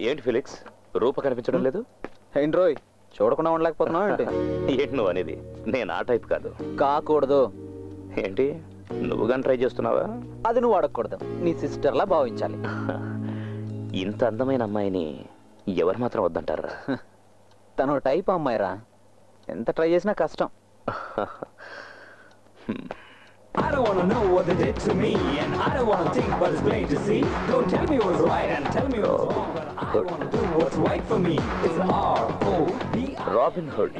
ఏంటి ఫిలిక్స్, రూప కనిపించడం లేదు? ఏంటి రోయ్, చూడకుండా ఉండలేకపోతున్నావు ఏంటి? ఏంటి నువ్వు అనేది? నేను ఆ టైప్ కాదు. కాకూడదు. ఏంటి నువ్వు కానీ ట్రై చేస్తున్నావా? అది నువ్వు అడగకూడదు, నీ సిస్టర్లా భావించాలి. ఇంత అందమైన అమ్మాయిని ఎవరు మాత్రం వద్దంటారా? తను టైప్ అమ్మాయిరా, ఎంత ట్రై చేసినా కష్టం. I don't wanna know what they did to me, and I don't wanna think, but it's plain to see. Don't tell me what's right and tell me what's wrong, but I wanna do what's right for me. It's R-O-B-I. Robin hood.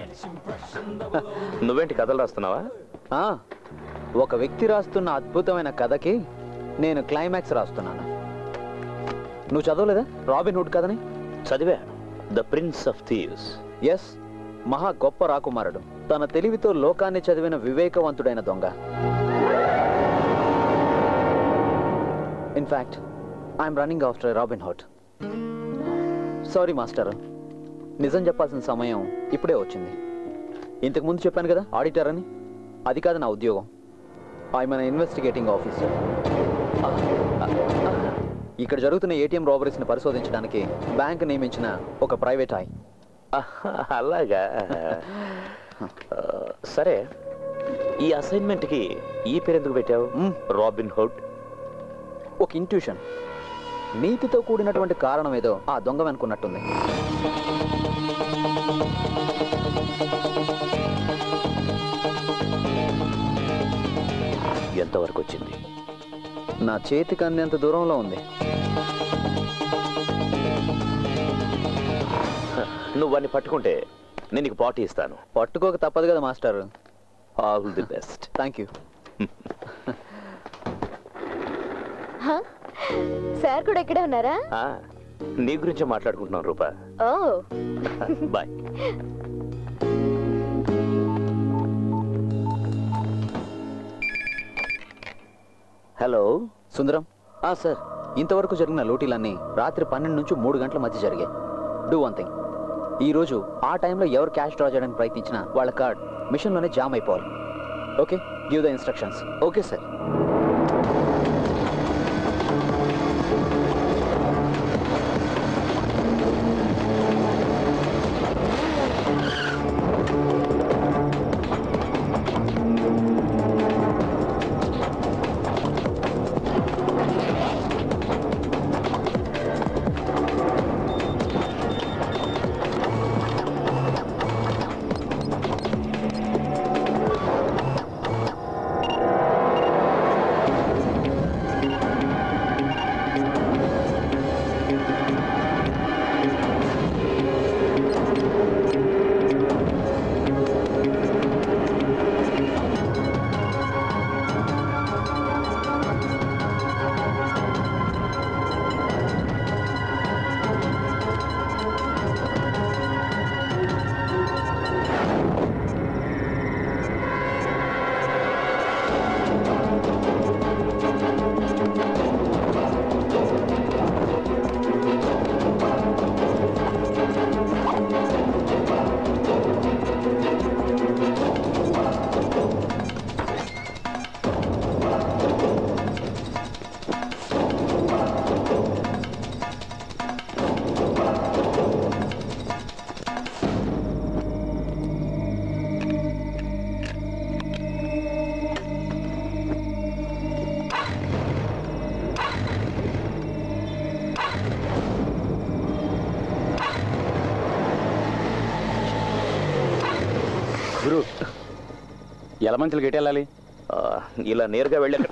నువ్వేంటి కథలు రాస్తున్నావా? ఒక వ్యక్తి రాస్తున్న అద్భుతమైన కథకి నేను climax రాస్తున్నాను. నువ్వు చదవలేదా రాబిన్ హుడ్ కథని? చదివా. The prince of thieves. Yes, మహా గొప్ప రాకుమారుడు, తన తెలివితో లోకాన్ని చదివిన వివేకవంతుడైన దొంగ. In fact I'm running after Robin Hood. Sorry master, నిజం చెప్పాల్సిన సమయం ఇప్పుడే వచ్చింది. ఇంతకు ముందు చెప్పాను కదా ఆడిటర్ అని, అది కాదు నా ఉద్యోగం. I'm an investigating officer. ఇక్కడ జరుగుతున్న ఏటీఎం రాబరీస్ని పరిశోధించడానికి బ్యాంక్ నియమించిన ఒక ప్రైవేట్ ఐ. అలాగా? సరే, ఈ అసైన్మెంట్కి ఈ పేరు ఎందుకు పెట్టావు? Robin hood. ఒక ఇంట్యూషన్, నీతితో కూడినటువంటి కారణం ఏదో ఆ దొంగ అనుకున్నట్టుంది. ఎంతవరకు వచ్చింది? నా చేతికి అందేంత దూరంలో ఉంది. నువ్వు వాడిని పట్టుకుంటే నేను నీకు పార్టీ ఇస్తాను. పట్టుకోక తప్పదు కదా master. All the best. Thank you. Sir కూడా ఇక్కడే ఉన్నారా? నీ గురించే మాట్లాడుకుంటున్నాం రూపా. ఓ బాయ్. హలో సుందరం. సార్, ఇంతవరకు జరిగిన లూటీలన్నీ రాత్రి 12 నుంచి 3 గంటల మధ్య జరిగాయి. డూ వన్ థింగ్, ఈరోజు ఆ టైంలో ఎవరు క్యాష్ డ్రా చేయడానికి ప్రయత్నించినా వాళ్ళ కార్డ్ మిషన్లోనే జామ్ అయిపోవాలి. Okay, give the instructions. Okay sir. గురు, ఎలా మంచులు గట్టి వెళ్ళాలి? ఇలా నేరుగా వెళ్ళాక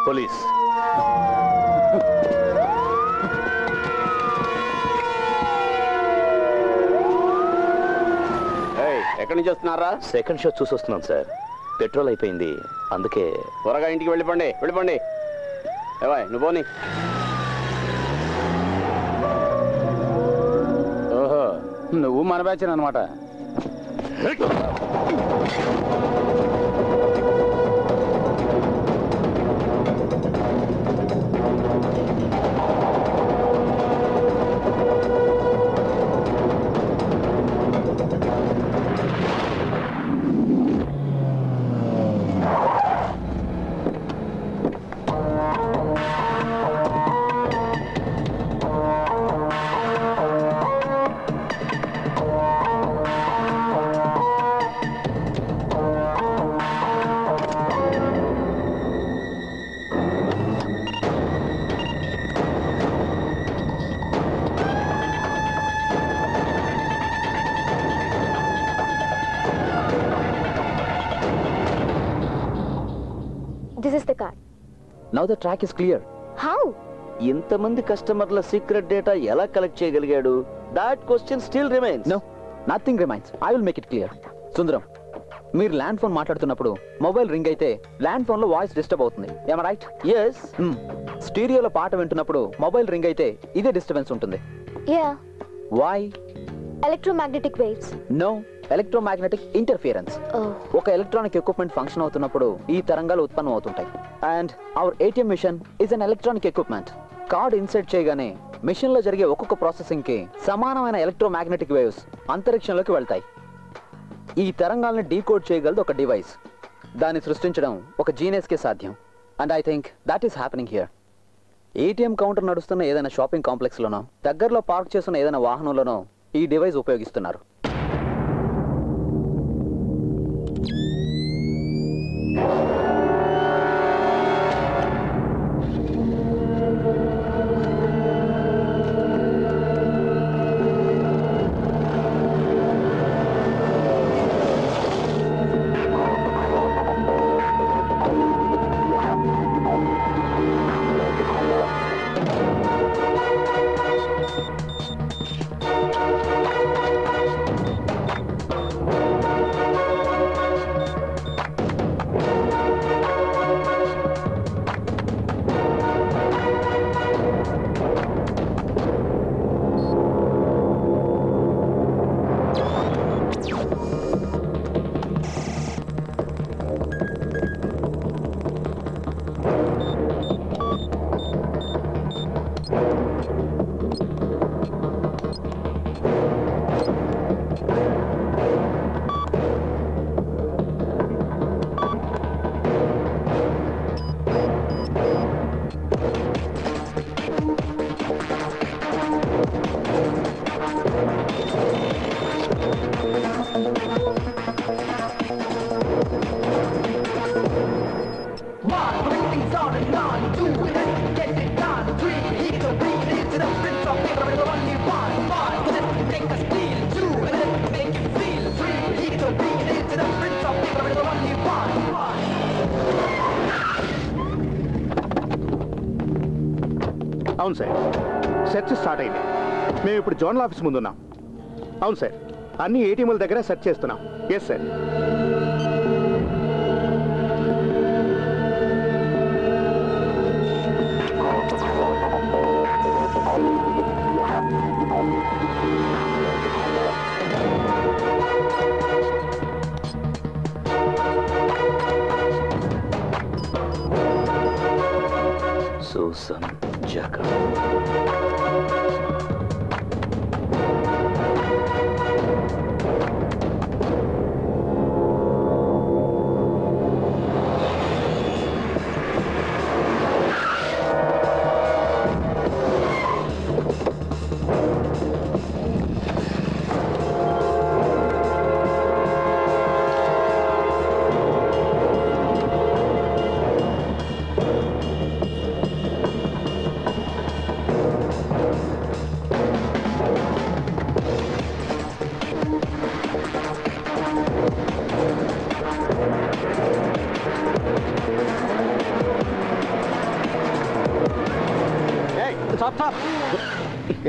పోలీస్ ఎక్కడి నుంచి వస్తున్నారా? సెకండ్ షో చూసి వస్తున్నాను సార్. పెట్రోల్ అయిపోయింది, అందుకే. త్వరగా ఇంటికి వెళ్ళిపోండి, వెళ్ళిపోండి. ఏవాయ్ నువ్వు పోనీ. ఓహో, నువ్వు మన బ్యాచ్ అనమాట. This is the car. Now the track is clear. How? ఇంతమంది కస్టమర్ల సీక్రెట్ డేటా ఎలా కలెక్ట్ చేయగలిగాడు? That question still remains. No, nothing remains. I will make it clear. Sundaram, మీరు ల్యాండ్ ఫోన్ మాట్లాడుతున్నప్పుడు మొబైల్ రింగ్ అయితే ల్యాండ్ ఫోన్ లో voice disturb అవుతుంది. ఏమ రైట్? ఎస్. స్టీరియోలో పాట వింటున్నప్పుడు మొబైల్ రింగ్ అయితే ఇదే డిస్టర్బెన్స్ ఉంటుంది. Yeah. Why? Electromagnetic waves. No, electromagnetic interference. Oh. ఒక ఎలక్ట్రానిక్ ఎక్విప్మెంట్ ఫంక్షన్ అవుతున్నప్పుడు ఈ తరంగాలు ఉత్పన్నం అవుతుంటాయి. And our ATM machine is an electronic equipment. Card insert చేయగానే మిషన్ లో జరిగే ఒక్కొక్క ప్రాసెసింగ్ కి సమానమైన ఎలక్ట్రోమాగ్నెటిక్ వేవ్స్ అంతరిక్షంలోకి వెళ్తాయి. ఈ తరంగాల్ని డీకోడ్ చేయగలదు ఒక డివైస్. దాన్ని సృష్టించడం ఒక జీనియస్ కే సాధ్యం. And I think that is happening here. ATM counter నడుస్తున్న ఏదైనా షాపింగ్ కాంప్లెక్స్ లోనో, దగ్గరలో పార్క్ చేస్తున్న ఏదైనా వాహనంలోనో ఈ డివైస్ ఉపయోగిస్తున్నారు. అవును సార్, సెర్చ్ స్టార్ట్ అయింది. మేము ఇప్పుడు జోనల్ ఆఫీస్ ముందున్నాం. అవును సార్, అన్ని ఏటీఎంల దగ్గర సెర్చ్ చేస్తున్నాం. Yes sir. Susan Jacob.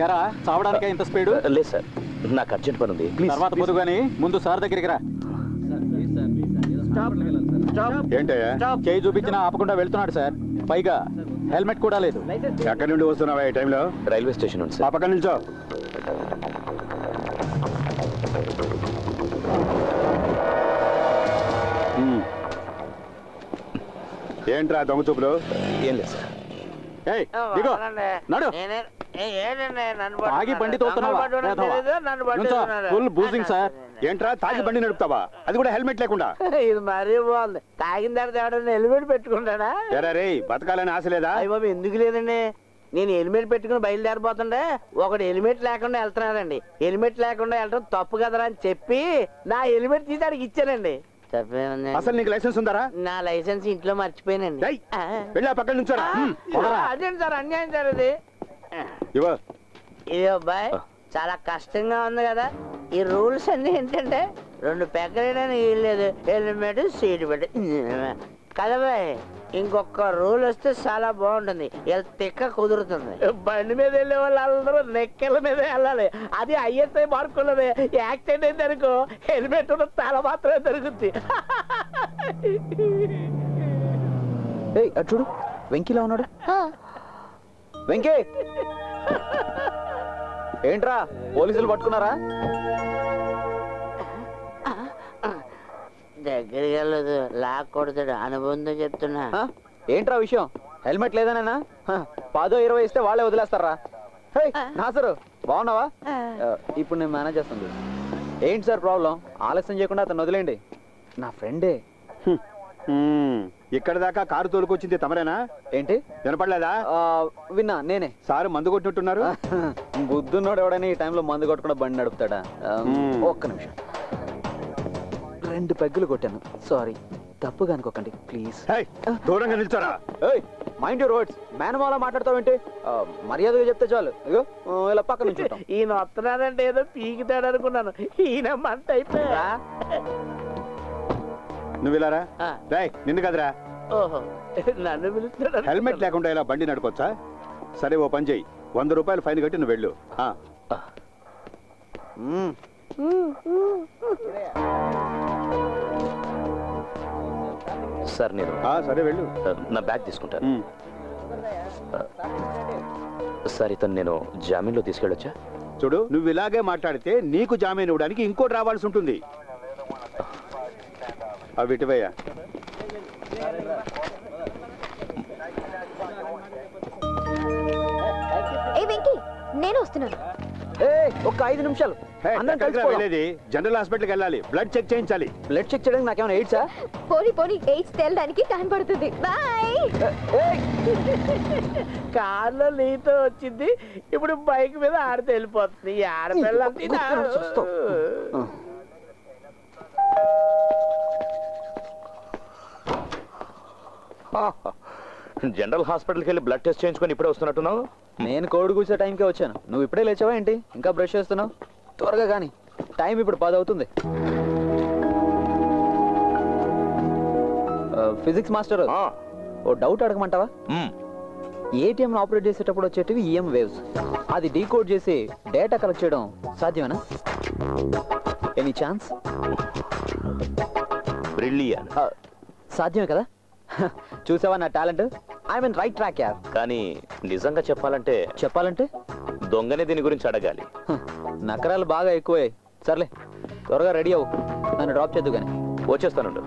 ఎరా చావడానికే ఇంత స్పీడు? లేదు సార్, నాకు అర్జెంట్ పని ఉంది. తర్వాత పొద్దు కానీ ముందు సార్ దగ్గరికి రా. ఏంటయ్యా? చేయి చూపించినా ఆపకుండా వెళ్తున్నాడు సార్. పైగా హెల్మెట్ కూడా లేదు. ఎక్కడి నుండి వస్తున్నావా ఈ టైంలో? రైల్వే స్టేషన్ ఉంది ఆ సార్. పక్కన నిల్చో. ఏంట్రా దొంగ చూపులు? ఏం లేదు సార్. ఏయ్, దిగో. నడు. తాగి బండి తోస్తున్నావా? Full boozing sir. ఏంట్రా తాగి బండి నడుపుతావా? అది కూడా హెల్మెట్ లేకుండా? ఇది మరీ బాగుంది. తాగిన తర్వాత ఎవడన్నా హెల్మెట్ పెట్టుకుంటాడా? ఎరా రే, బతకాలని ఆశ లేదా? అయ్య బాబు, ఎందుకు లేదండి. నేను హెల్మెట్ పెట్టుకుని బయలుదేరిపోతుండే ఒకడు హెల్మెట్ లేకుండా వెళ్తున్నాడండి. హెల్మెట్ లేకుండా వెళ్ళడం తప్పు కదరా అని చెప్పి నా హెల్మెట్ తీసి అడిగి ఇచ్చానండి. అసలు నీకు లైసెన్స్ ఉందరా? నా లైసెన్స్ ఇంట్లో మర్చిపోయానండి. వెళ్ళి ఆ పక్కన నుంచోరా. అదేంటి సార్ అన్యాయం సార్ ఇది. ఇవో ఇది అబ్బాయి చాలా కష్టంగా ఉంది కదా. ఈ రూల్స్ అన్ని ఏంటంటే 2 పెగ్గలేడానికి వీల్లేదు, హెల్మెట్ సీట్ పెట్టి కదా బాయ్. ఇంకొక రూల్ వస్తే చాలా బాగుంటుంది. తిక్క కుదురుతుంది. బండి మీద వెళ్ళే వాళ్ళు అందరూ నెక్కల మీద వెళ్ళాలి. అది ఐఎస్ఐ మార్కున్నది. యాక్సిడెంట్ అయింది అనుకో హెల్మెట్ ఉన్న తల మాత్రమే దొరుకుతుంది. అటు చూడు, వెంకీలా ఉన్నాడు. వెంకీ, ఏంట్రా పోలీసులు పట్టుకున్నారా? దగ్గరికి వెళ్ళదు, లాక్ కొడతాడు. అనుబంధం చెప్తున్నా. ఏంట్రా విషయం? హెల్మెట్ లేదనేనా? 10-20 ఇస్తే వాళ్ళే వదిలేస్తారా? నాసరు బాగున్నావా? ఇప్పుడు నేను మేనేజ్ చేస్తాను. ఏంటి సార్ ప్రాబ్లం? ఆలస్యం చేయకుండా అతను వదిలేండి. నా ఫ్రెండే. ఇక్కడ దాకా కారు తోలుకొచ్చింది తమరేనా? ఏంటి వినపడలేదా? విన్నా, నేనే. సారు మందు కొట్టినట్టున్నారు. బుద్ధున్నోడు ఎవడని ఈ టైంలో మందు కొట్టకుండా బండి నడుపుతాడా? ఒక్క నిమిషం. 2 పెగ్గులు కొట్టాను. సారీ, తప్పుగా అనుకోకండి ప్లీజ్. దూరంగా నిల్చోరా. Mind your words. మేనమాల మాట్లాడతావేంటి? మర్యాదగా చెప్తే చాలు. ఇగో ఇలా పక్క నుంచి ఈయన వస్తున్నాడంటే ఏదో పీకితాడు అనుకున్నాను. ఈయన మంట అయిపోయా. నువ్వు ఇలారా. నిన్ను కదరా. ఓహో, నన్ను పిలుస్తాడు. హెల్మెట్ లేకుండా ఇలా బండి నడపొచ్చా? సరే, ఓ పని చెయ్యి. 100 రూపాయలు ఫైన్ కట్టి నువ్వు వెళ్ళు. సార్ నేను సరే వెళ్ళు. నా బ్యాగ్ తీసుకుంటాను. సార్ ఇతను నేను జామీన్లో తీసుకెళ్ళొచ్చా? చూడు, నువ్వు ఇలాగే మాట్లాడితే నీకు జామీన్ ఇవ్వడానికి ఇంకోటి రావాల్సి ఉంటుంది. అవి ఇటువయ్యా. నేను వస్తున్నాను. ఒక్క 5 నిమిషాలు. వెళ్ళేది జనరల్ హాస్పిటల్కి వెళ్ళాలి. బ్లడ్ చెక్ చేయించాలి. బ్లడ్ చెక్ చేయడానికి నాకేమైనా ఎయిడ్సా? పోనీ ఎయిడ్స్ తేలడానికి టైం పడుతుంది. బాయ్. కార్లో నీతో వచ్చింది, ఇప్పుడు బైక్ మీద ఆడితే వెళ్ళిపోతుంది. ఆడపిల్ల జనరల్ హాస్పిటల్కి వెళ్ళి బ్లడ్ టెస్ట్ చేయించుకొని ఇప్పుడే వస్తున్నట్టున్నావు. నేను కోడి కూర్చే టైంకే వచ్చాను. నువ్వు ఇప్పుడే లేచావా ఏంటి? ఇంకా బ్రష్ చేస్తున్నావు? త్వరగా కానీ, టైం ఇప్పుడు 10 అవుతుంది. ఫిజిక్స్ మాస్టర్, ఓ డౌట్ అడగమంటావా? ఏటీఎం ఆపరేట్ చేసేటప్పుడు వచ్చేటివి ఈఎం వేవ్స్. అది డీకోడ్ చేసి డేటా కలెక్ట్ చేయడం సాధ్యమేనా? Any chance? బ్రిలియంట్. సాధ్యమే కదా? చూసావా నా talent? I mean right track యార్. కానీ నిజంగా చెప్పాలంటే దొంగనే దీని గురించి అడగాలి. నకరాలు బాగా ఎక్కువయ్యాయి. సర్లే, త్వరగా రెడీ అవ్వు, నన్ను డ్రాప్ చేద్దు కానీ. వచ్చేస్తానుండు.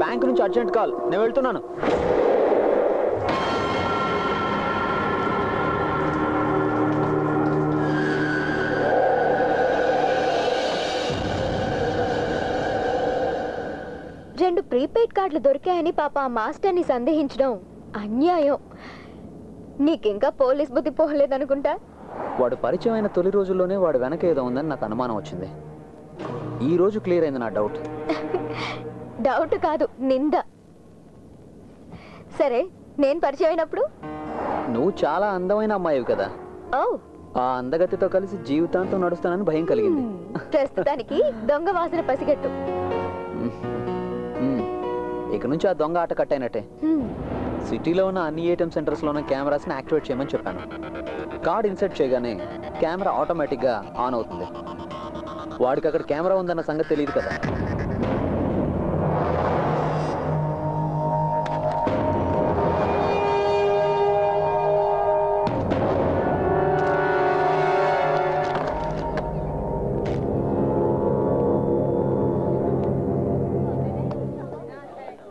బ్యాంక్ నుంచి అర్జెంట్ కాల్, నేను వెళ్తున్నాను. రెండు ప్రీపెయిడ్ కార్డులు దొరికాయని పాప ఆ మాస్టర్ని సందేహించడం అన్యాయం. నీకింకా పోలీస్ బుద్ధి పోలేదనుకుంటా. వాడు పరిచయం అయిన తొలి రోజుల్లోనే వాడు వెనక ఏదో ఉందని నాకు అనుమానం వచ్చింది. ఈ రోజు క్లియర్ అయింది నా డౌట్. డౌట్ కాదు, నింద. సరే, నేను పరిచయం అయినప్పుడు నువ్వు చాలా అందమైన అమ్మాయివి కదా. ఓ, ఆ అందగతితో కలిసి జీవితాంతం నడుస్తానని భయం కలిగింది. ప్రస్తుతానికి దొంగ వాసన పసిగట్టు. ఇక నుంచి ఆ దొంగ ఆట కట్టయినట్టే. సిటీలో ఉన్న అన్ని ఏటీఎం సెంటర్స్ లో ఉన్న కెమెరాస్ని యాక్టివేట్ చేయమని చెప్పాను. కార్డ్ ఇన్సర్ట్ చేయగానే కెమెరా ఆటోమేటిక్ గా ఆన్ అవుతుంది. వాడికి అక్కడ కెమెరా ఉందన్న సంగతి తెలియదు కదా.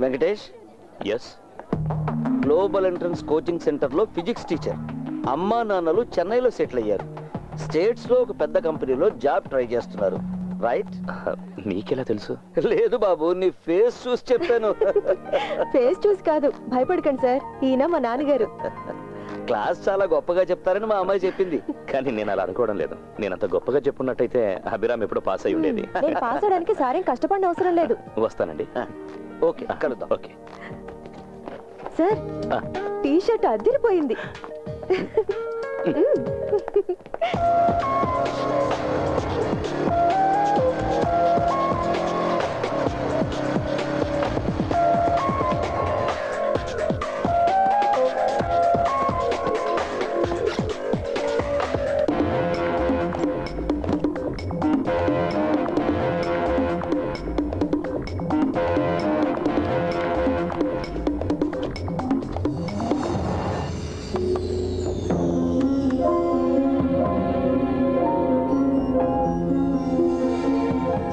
Venkatesh. Yes. Global entrance coaching సెంటర్లో ఫిజిక్స్ టీచర్. అమ్మా నాన్నలు చెన్నైలో సెటిల్ అయ్యారు. స్టేట్స్లో ఒక పెద్ద కంపెనీలో జాబ్ ట్రై చేస్తున్నారు. రైట్? నీకెలా తెలుసు? లేదు బాబు, నీ ఫేస్ చూసి చెప్పాను. ఫేస్ చూసి కాదు, భయపడకండి సార్, ఈయన మా నాన్నగారు. క్లాస్ చాలా గొప్పగా చెప్తారని మా అమ్మాయి చెప్పింది. కానీ నేను అలా అనుకోవడం లేదు. నేను అంత గొప్పగా చెప్పున్నట్టయితే అభిరామ్ ఎప్పుడు పాస్ అయి ఉండేది. నేను పాస్ అవడానికి సారేం కష్టపడిన అవసరం లేదు. వస్తానండి. ఓకే, కలుద్దాం. ఓకే సార్, టీ షర్ట్ అదిరిపోయింది.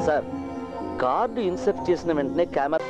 సార్, కార్డు ఇన్సర్ట్ చేసిన వెంటనే కెమెరా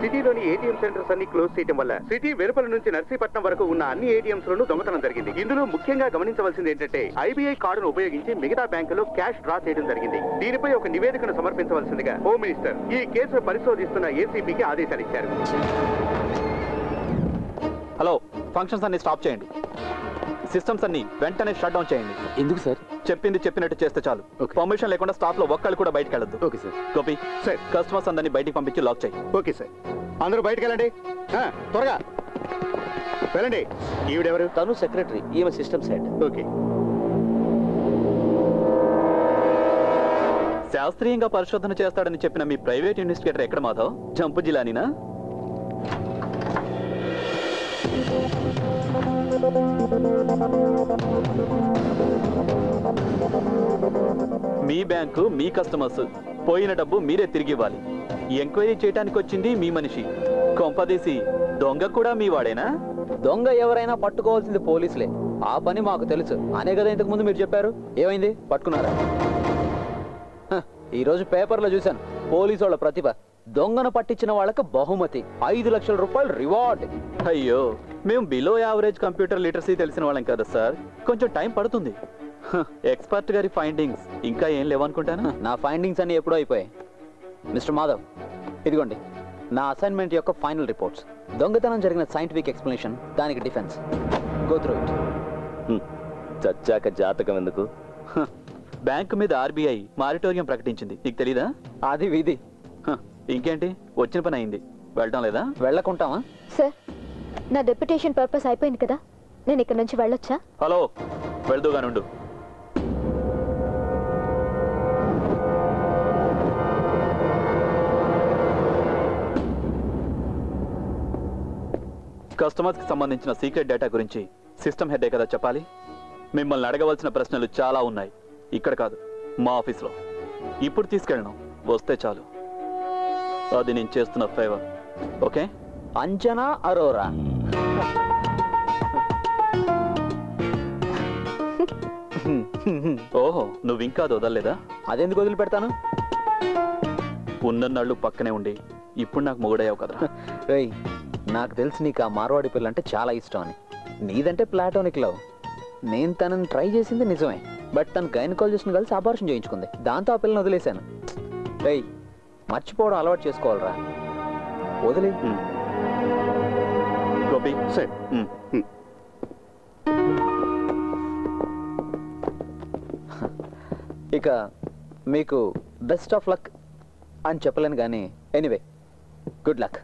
సిటీలోని ఏటీఎం సెంటర్స్ అన్ని క్లోజ్ చేయడం వల్ల సిటీ వెలుపల నుంచి నర్సీపట్నం వరకు ఉన్న అన్ని ఏటీఎంస్ లోనూ దొంగతనం జరిగింది. ఇందులో ముఖ్యంగా గమనించవలసింది ఏంటంటే ఐబీఐ కార్డును ఉపయోగించి మిగతా బ్యాంకులో క్యాష్ డ్రా చేయడం జరిగింది. దీనిపై ఒక నివేదికను సమర్పించవలసిందిగా హోమ్ మినిస్టర్ ఈ కేసును పరిశోధిస్తున్న ఏసీపీకి ఆదేశాలు ఇచ్చారు. హలో, ఫంక్షన్స్ అన్ని స్టాప్ చేయండి. సిస్టమ్స్ అన్ని వెంటనే షట్ డౌన్ చేయండి. ఎందుకు సార్? చెప్పింది చెప్పినట్టు చేస్తే చాలు. పర్మిషన్ లేకుండా స్టాఫ్ లో ఒక్కళ్ళు కూడా బయటకు వెళ్ళొద్దు. Okay sir. Gopi, sir, customers అందరినీ బయటికి పంపించి లాక్ చేయి. Okay sir. అందరూ బయటకు వెళ్ళండి, త్వరగా వెళ్ళండి. ఈవిడెవరు? తను సెక్రటరీ, ఈమె సిస్టమ్స్ హెడ్. ఓకే. శాస్త్రీయంగా పరిశోధన చేస్తాడని చెప్పిన మీ ప్రైవేట్ ఇన్వెస్టిగేటర్ ఎక్కడ మాధవ్? జంపు జిలానీనా? మీ బ్యాంకు మీ కస్టమర్స్, పోయిన డబ్బు మీరే తిరిగి ఇవ్వాలి. ఎంక్వైరీ చేయడానికి వచ్చింది మీ మనిషి. కొంపదీసి దొంగ కూడా మీ వాడేనా? దొంగ ఎవరైనా పట్టుకోవాల్సింది పోలీసులే. ఆ పని మాకు తెలుసు అనే కదా ఇంతకు ముందు మీరు చెప్పారు. ఏమైంది? పట్టుకున్నారా? ఈరోజు పేపర్లో చూశాను, పోలీసు వాళ్ళ ప్రతిభ, దొంగను పట్టించిన వాళ్ళకి బహుమతి 5 లక్షల రూపాయలు రివార్డ్. అయ్యో, మేము బిలో యావరేజ్ కంప్యూటర్ లిటరసీ తెలిసిన వాళ్ళం కదా సార్, కొంచెం టైం పడుతుంది. ఎక్స్పర్ట్ గారి ఫైండింగ్స్ ఇంకా ఏం లేవనుకుంటానా? నా ఫైండింగ్స్ అన్ని ఎప్పుడో అయిపోయాయి. మిస్టర్ మాధవ్, ఇదిగోండి నా అసైన్మెంట్ యొక్క ఫైనల్ రిపోర్ట్స్. దొంగతనం జరిగిన సైంటిఫిక్ ఎక్స్ప్లెనేషన్, దానికి డిఫెన్స్. Go through it. చచ్చాక జాతకం ఎందుకు? బ్యాంకు మీద ఆర్బీఐ మారిటోరియం ప్రకటించింది, నీకు తెలీదా? అది విధి. ఇంకేంటి, వచ్చిన పని అయింది, వెళ్ళటం లేదా? వెళ్ళకుంటావా? సార్, నా డెప్యుటేషన్ పర్పస్ అయిపోయింది కదా, నేను ఇక్కడ నుంచి వెళ్ళొచ్చా? హలో, వెళ్దూగానుండు. కస్టమర్స్ కి సంబంధించిన సీక్రెట్ డేటా గురించి సిస్టమ్ హెడ్డే కదా చెప్పాలి. మిమ్మల్ని అడగవలసిన ప్రశ్నలు చాలా ఉన్నాయి. ఇక్కడ కాదు, మా ఆఫీస్లో. ఇప్పుడు తీసుకెళ్ళను, వస్తే చాలు. అది నేను చేస్తున్న ఫేవర్. ఓకే? అంజనా అరోరా. ఓహో, నువ్వు ఇంకా అది వదలలేదా? అదెందుకు వదిలిపెడతాను? ఉన్నన్నాళ్ళు పక్కనే ఉండి ఇప్పుడు నాకు మొగుడయ్యావు కదా. రేయ్, నాకు తెలిసి నీకు ఆ మార్వాడి పిల్ల అంటే చాలా ఇష్టం అని. నీదంటే ప్లాటోనిక్ లవ్. నేను తనని ట్రై చేసింది నిజమే, బట్ తను గైనకాలజిస్ట్ని కలిసి అబార్షన్ చేయించుకుంది. దాంతో ఆ పిల్లని వదిలేశాను. రేయ్, మర్చిపోవడం అలవాటు చేసుకోవాలరా. వదిలే. గోపి, సార్, ఇక మీకు బెస్ట్ ఆఫ్ లక్ అని చెప్పలేను కానీ, ఎనీవే గుడ్ లక్.